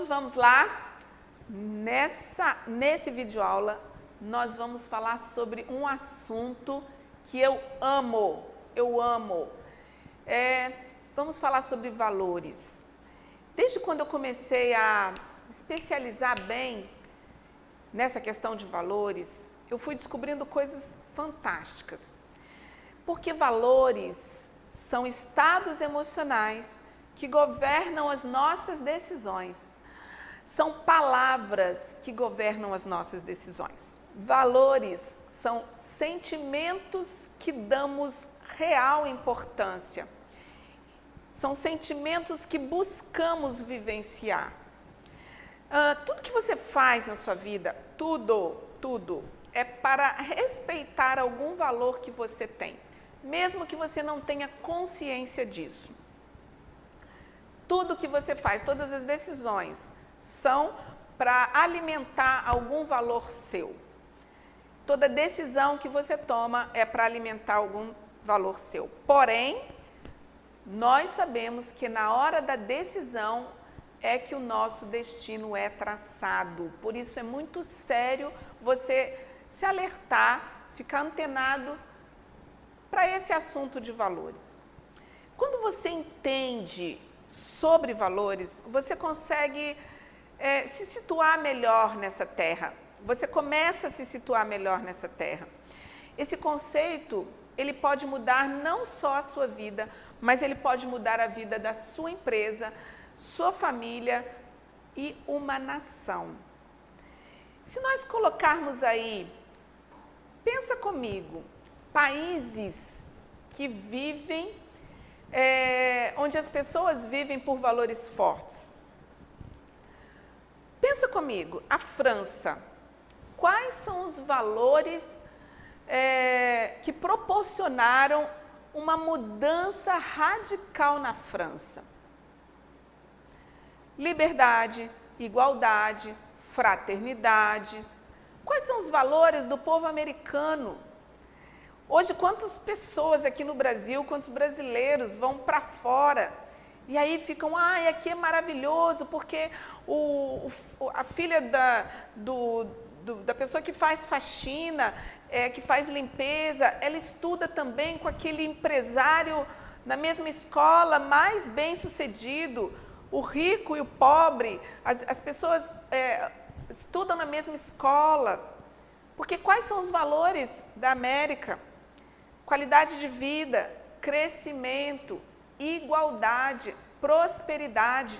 vamos lá. Nesse vídeo aula, nós vamos falar sobre um assunto que eu amo. Vamos falar sobre valores. Desde quando eu comecei a me especializar bem nessa questão de valores, eu fui descobrindo coisas fantásticas. Porque valores são estados emocionais que governam as nossas decisões. São palavras que governam as nossas decisões. Valores são sentimentos que damos real importância. São sentimentos que buscamos vivenciar. Tudo que você faz na sua vida, tudo, é para respeitar algum valor que você tem, mesmo que você não tenha consciência disso. Tudo que você faz, todas as decisões, são para alimentar algum valor seu. Toda decisão que você toma é para alimentar algum valor seu. Porém, nós sabemos que na hora da decisão é que o nosso destino é traçado. Por isso é muito sério você se alertar, ficar antenado para esse assunto de valores. Quando você entende sobre valores, você consegue se situar melhor nessa terra. Você começa a se situar melhor nessa terra. Esse conceito, ele pode mudar não só a sua vida, mas ele pode mudar a vida da sua empresa, sua família e uma nação. Se nós colocarmos aí, pensa comigo, países que vivem, onde as pessoas vivem por valores fortes. Pensa comigo, a França. Quais são os valores que proporcionaram uma mudança radical na França? Liberdade, igualdade, fraternidade. Quais são os valores do povo americano? Hoje, quantas pessoas aqui no Brasil, quantos brasileiros vão para fora e aí ficam, aqui é maravilhoso, porque a filha da pessoa que faz faxina, que faz limpeza, ela estuda também com aquele empresário na mesma escola, mais bem sucedido. O rico e o pobre, as pessoas estudam na mesma escola. Porque quais são os valores da América? Qualidade de vida, crescimento, igualdade, prosperidade.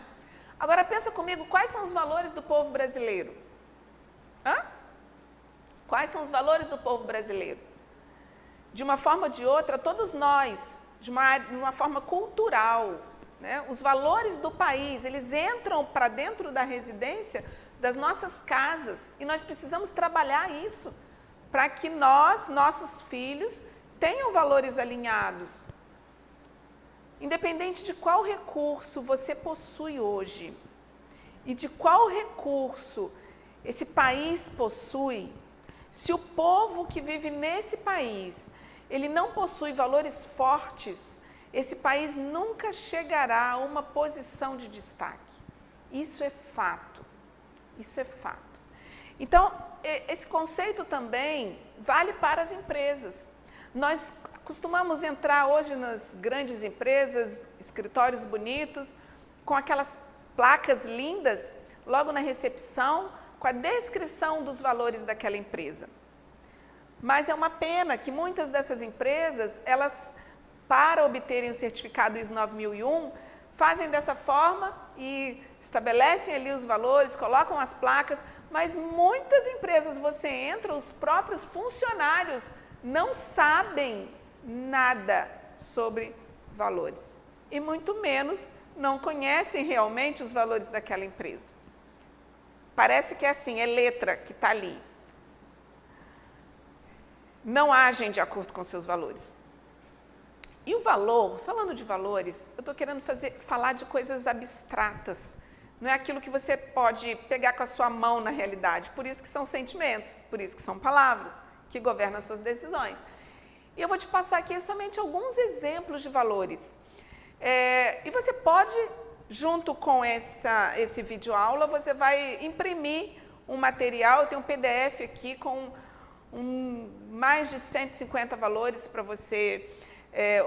Agora pensa comigo, quais são os valores do povo brasileiro? Quais são os valores do povo brasileiro? De uma forma ou de outra, todos nós, de uma forma cultural, né? Os valores do país, eles entram para dentro da residência das nossas casas e nós precisamos trabalhar isso para que nossos filhos, tenham valores alinhados. Independente de qual recurso você possui hoje e de qual recurso esse país possui, se o povo que vive nesse país, ele não possui valores fortes, esse país nunca chegará a uma posição de destaque. Isso é fato. Isso é fato. Então, esse conceito também vale para as empresas. Nós costumamos entrar hoje nas grandes empresas, escritórios bonitos, com aquelas placas lindas, logo na recepção, com a descrição dos valores daquela empresa. Mas é uma pena que muitas dessas empresas, elas, para obterem o certificado ISO 9001, fazem dessa forma e estabelecem ali os valores, colocam as placas, mas muitas empresas você entra, os próprios funcionários não sabem nada sobre valores e muito menos não conhecem realmente os valores daquela empresa. Parece que é assim, é letra que está ali. Não agem de acordo com seus valores. E o valor, falando de valores, eu estou querendo falar de coisas abstratas. Não é aquilo que você pode pegar com a sua mão na realidade. Por isso que são sentimentos, por isso que são palavras que governam as suas decisões. E eu vou te passar aqui somente alguns exemplos de valores. E você pode junto com esse vídeo aula, você vai imprimir um material, tem um PDF aqui com mais de 150 valores para você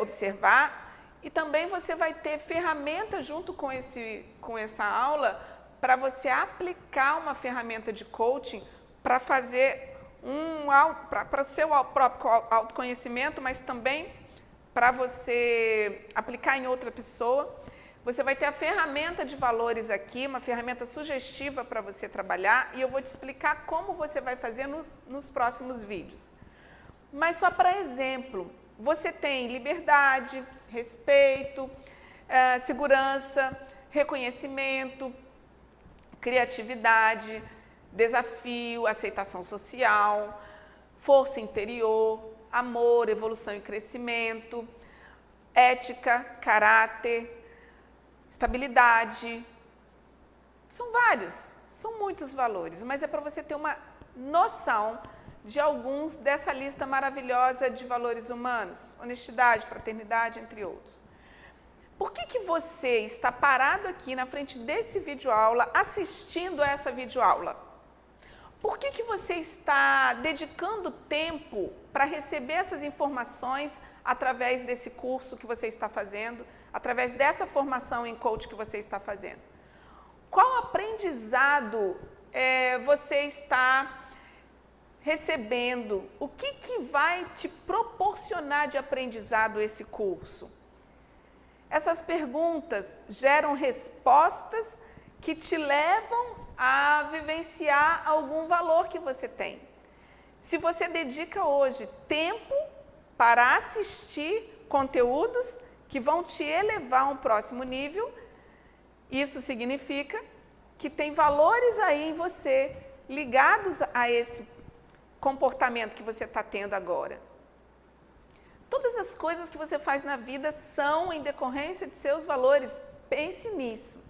observar. E também você vai ter ferramentas junto com essa aula para você aplicar uma ferramenta de coaching para fazer para o seu próprio autoconhecimento, mas também para você aplicar em outra pessoa. Você vai ter a ferramenta de valores aqui, uma ferramenta sugestiva para você trabalhar, e eu vou te explicar como você vai fazer nos próximos vídeos. Mas só para exemplo, você tem liberdade, respeito, segurança, reconhecimento, criatividade, desafio, aceitação social, força interior, amor, evolução e crescimento, ética, caráter, estabilidade. São vários, são muitos valores, mas é para você ter uma noção de alguns dessa lista maravilhosa de valores humanos, honestidade, fraternidade, entre outros. Por que você está parado aqui na frente desse videoaula, assistindo a essa videoaula? Por que você está dedicando tempo para receber essas informações através desse curso que você está fazendo, através dessa formação em coach que você está fazendo? Qual aprendizado você está recebendo? O que vai te proporcionar de aprendizado esse curso? Essas perguntas geram respostas que te levam a vivenciar algum valor que você tem. Se você dedica hoje tempo para assistir conteúdos que vão te elevar a um próximo nível, isso significa que tem valores aí em você ligados a esse comportamento que você está tendo agora. Todas as coisas que você faz na vida são em decorrência de seus valores. Pense nisso.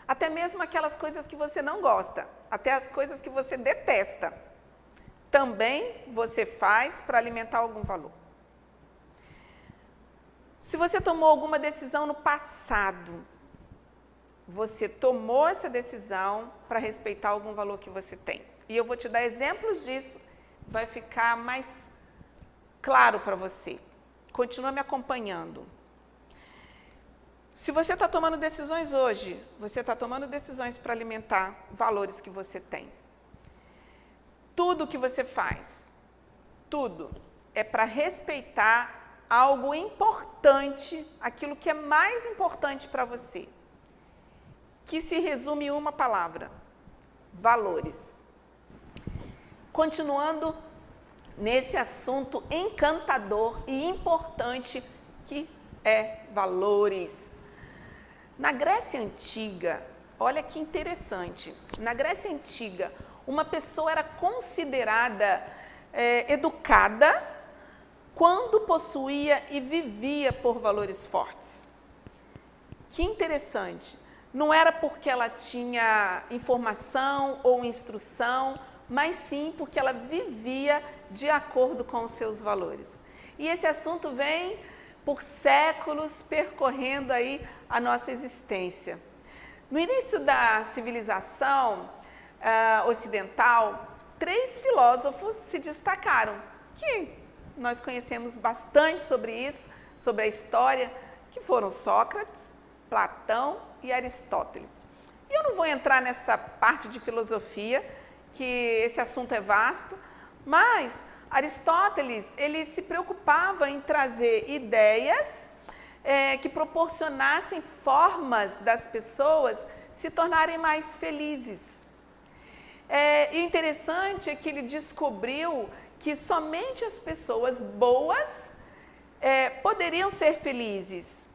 Até mesmo aquelas coisas que você não gosta, até as coisas que você detesta, também você faz para alimentar algum valor. Se você tomou alguma decisão no passado, você tomou essa decisão para respeitar algum valor que você tem. E eu vou te dar exemplos disso, vai ficar mais claro para você. Continua me acompanhando. Se você está tomando decisões hoje, você está tomando decisões para alimentar valores que você tem. Tudo que você faz, tudo, é para respeitar algo importante, aquilo que é mais importante para você, que se resume em uma palavra: valores. Continuando nesse assunto encantador e importante que é valores. Na Grécia Antiga, olha que interessante, na Grécia Antiga, uma pessoa era considerada educada quando possuía e vivia por valores fortes. Que interessante, não era porque ela tinha informação ou instrução, mas sim porque ela vivia de acordo com os seus valores. E esse assunto vem por séculos percorrendo aí a nossa existência. No início da civilização ocidental, 3 filósofos se destacaram, que nós conhecemos bastante sobre isso, sobre a história, que foram Sócrates, Platão e Aristóteles. E eu não vou entrar nessa parte de filosofia, que esse assunto é vasto, mas Aristóteles, ele se preocupava em trazer ideias que proporcionassem formas das pessoas se tornarem mais felizes. E interessante é que ele descobriu que somente as pessoas boas poderiam ser felizes.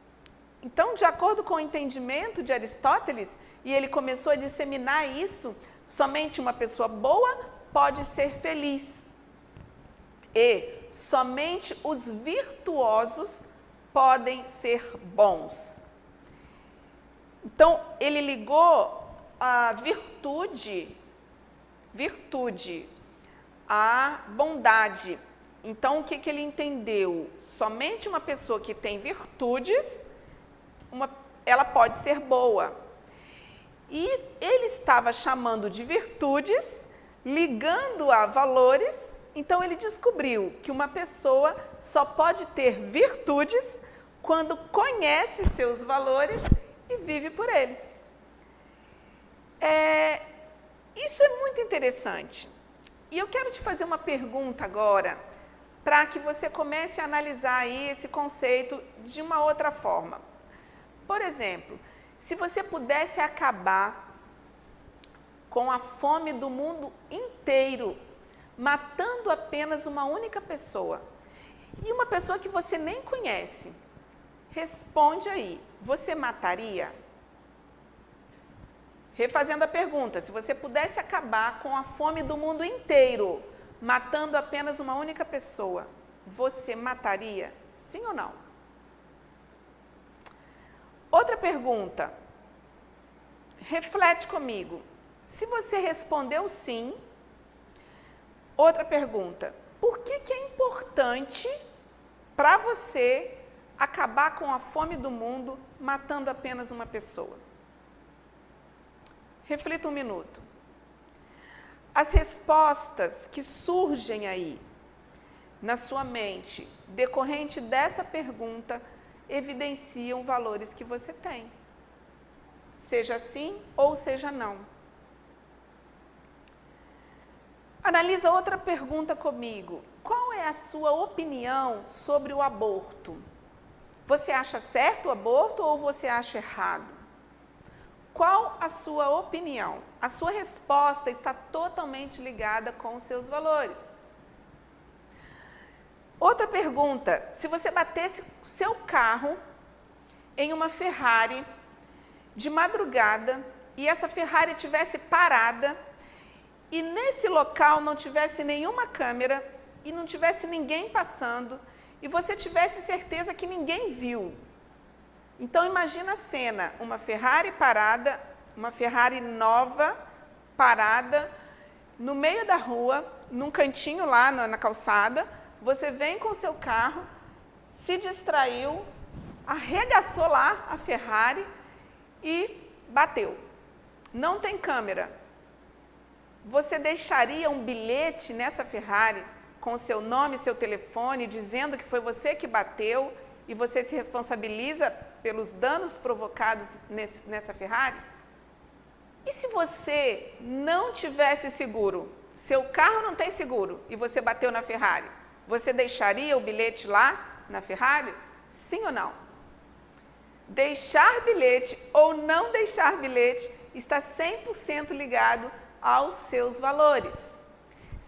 Então, de acordo com o entendimento de Aristóteles, e ele começou a disseminar isso, somente uma pessoa boa pode ser feliz. E somente os virtuosos podem ser bons. Então, ele ligou a virtude à bondade. Então, o que ele entendeu? Somente uma pessoa que tem virtudes ela pode ser boa. E ele estava chamando de virtudes, ligando a valores, então ele descobriu que uma pessoa só pode ter virtudes quando conhece seus valores e vive por eles. Isso é muito interessante. E eu quero te fazer uma pergunta agora, para que você comece a analisar aí esse conceito de uma outra forma. Por exemplo, se você pudesse acabar com a fome do mundo inteiro, matando apenas uma única pessoa, e uma pessoa que você nem conhece, responde aí, você mataria? Refazendo a pergunta, se você pudesse acabar com a fome do mundo inteiro, matando apenas uma única pessoa, você mataria? Sim ou não? Outra pergunta, reflete comigo. Se você respondeu sim, outra pergunta, por que é importante para você acabar com a fome do mundo matando apenas uma pessoa? Reflita um minuto. As respostas que surgem aí na sua mente, decorrente dessa pergunta, evidenciam valores que você tem. Seja sim ou seja não. Analisa outra pergunta comigo. Qual é a sua opinião sobre o aborto? Você acha certo o aborto ou você acha errado? Qual a sua opinião? A sua resposta está totalmente ligada com os seus valores. Outra pergunta, se você batesse seu carro em uma Ferrari de madrugada e essa Ferrari tivesse parada e nesse local não tivesse nenhuma câmera e não tivesse ninguém passando e você tivesse certeza que ninguém viu. Então imagina a cena, uma Ferrari parada, uma Ferrari nova, parada, no meio da rua, num cantinho lá na calçada, você vem com o seu carro, se distraiu, arregaçou lá a Ferrari e bateu. Não tem câmera. Você deixaria um bilhete nessa Ferrari com o seu nome e seu telefone, dizendo que foi você que bateu e você se responsabiliza pelos danos provocados nessa Ferrari? E se você não tivesse seguro, seu carro não tem seguro e você bateu na Ferrari, você deixaria o bilhete lá na Ferrari? Sim ou não? Deixar bilhete ou não deixar bilhete está 100% ligado aos seus valores.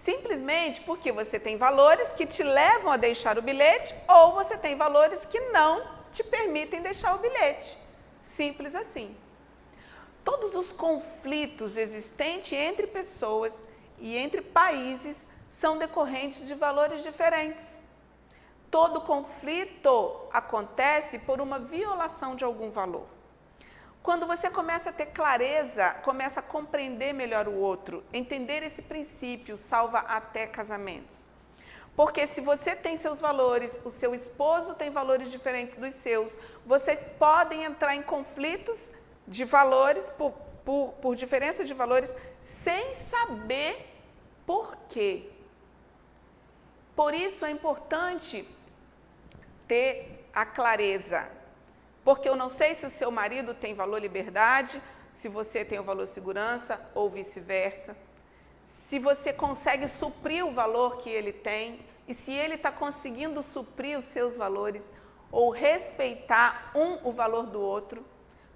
Simplesmente porque você tem valores que te levam a deixar o bilhete ou você tem valores que não te permitem deixar o bilhete. Simples assim. Todos os conflitos existentes entre pessoas e entre países são decorrentes de valores diferentes. Todo conflito acontece por uma violação de algum valor. Quando você começa a ter clareza, começa a compreender melhor o outro, entender esse princípio salva até casamentos. Porque se você tem seus valores, o seu esposo tem valores diferentes dos seus, vocês podem entrar em conflitos de valores, por diferença de valores, sem saber por quê. Por isso é importante ter a clareza. Porque eu não sei se o seu marido tem valor liberdade, se você tem o valor segurança ou vice-versa. Se você consegue suprir o valor que ele tem e se ele está conseguindo suprir os seus valores ou respeitar o valor do outro.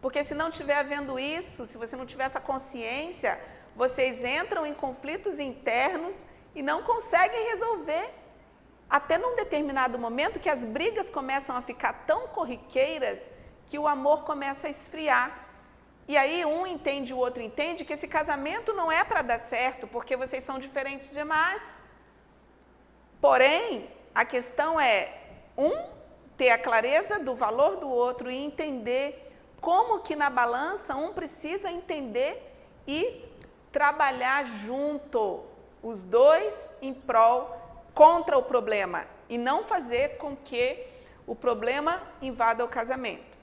Porque se não estiver havendo isso, se você não tiver essa consciência, vocês entram em conflitos internos e não conseguem resolver. Até num determinado momento que as brigas começam a ficar tão corriqueiras que o amor começa a esfriar. E aí um entende, o outro entende que esse casamento não é para dar certo, porque vocês são diferentes demais. Porém, a questão é, ter a clareza do valor do outro e entender como que na balança um precisa entender e trabalhar junto, os dois em prol, contra o problema, e não fazer com que o problema invada o casamento.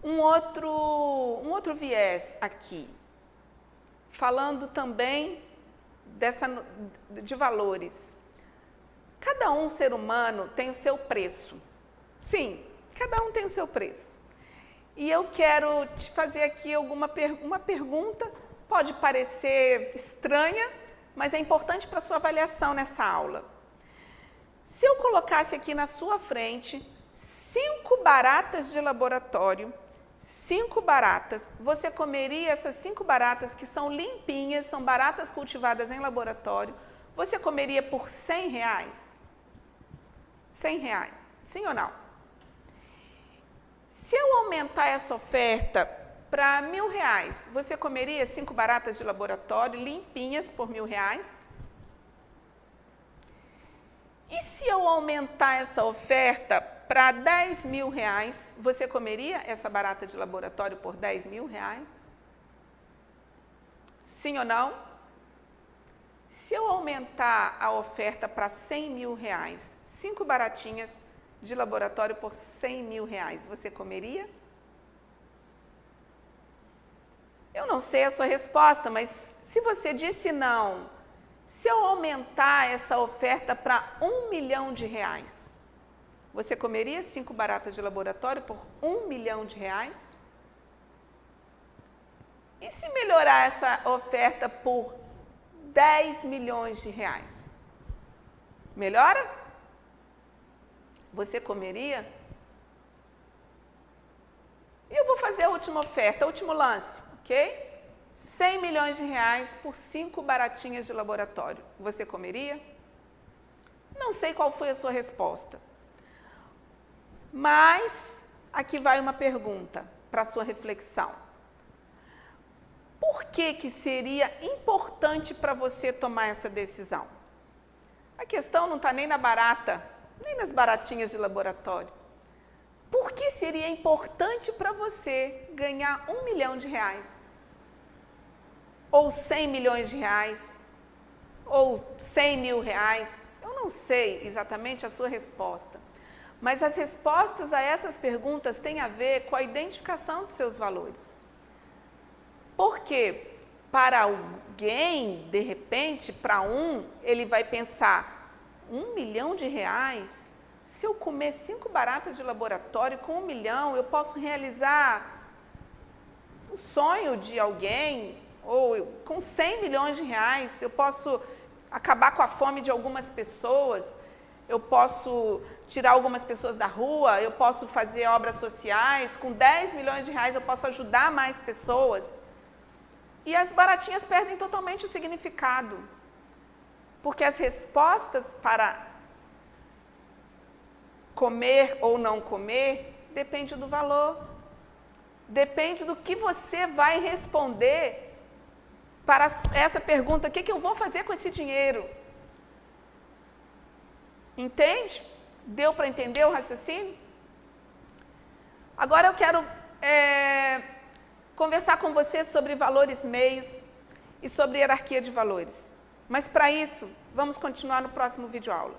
um outro viés aqui, falando também de valores. Cada ser humano tem o seu preço. Sim, cada um tem o seu preço. E eu quero te fazer aqui uma pergunta, pode parecer estranha, mas é importante para a sua avaliação nessa aula. Se eu colocasse aqui na sua frente 5 baratas de laboratório, 5 baratas, você comeria essas 5 baratas que são limpinhas, são baratas cultivadas em laboratório, você comeria por R$100? R$100, sim ou não? Se eu aumentar essa oferta para R$1.000, você comeria 5 baratas de laboratório limpinhas por R$1.000? E se eu aumentar essa oferta para R$10.000, você comeria essa barata de laboratório por R$10.000? Sim ou não? Se eu aumentar a oferta para R$100.000, 5 baratinhas de laboratório por R$100.000, você comeria? Eu não sei a sua resposta, mas se você disse não, se eu aumentar essa oferta para R$1 milhão, você comeria 5 baratas de laboratório por R$1 milhão? E se melhorar essa oferta por R$10 milhões? Melhora? Você comeria? E eu vou fazer a última oferta, o último lance, ok? R$100 milhões por 5 baratinhas de laboratório. Você comeria? Não sei qual foi a sua resposta. Mas aqui vai uma pergunta para a sua reflexão. Por que seria importante para você tomar essa decisão? A questão não está nem na barata, nem nas baratinhas de laboratório. Por que seria importante para você ganhar R$1 milhão? Ou R$100 milhões? Ou R$100.000? Eu não sei exatamente a sua resposta. Mas as respostas a essas perguntas têm a ver com a identificação dos seus valores. Porque para alguém, de repente, para ele vai pensar, R$1 milhão? Se eu comer 5 baratas de laboratório com R$1 milhão, eu posso realizar o sonho de alguém, ou com R$100 milhões, eu posso acabar com a fome de algumas pessoas, eu posso tirar algumas pessoas da rua, eu posso fazer obras sociais, com R$10 milhões eu posso ajudar mais pessoas. E as baratinhas perdem totalmente o significado, porque as respostas para comer ou não comer depende do valor, depende do que você vai responder para essa pergunta: o que eu vou fazer com esse dinheiro? Entende? Deu para entender o raciocínio? Agora eu quero conversar com você sobre valores meios e sobre hierarquia de valores. Mas para isso, vamos continuar no próximo videoaula.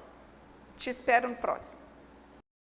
Te espero no próximo.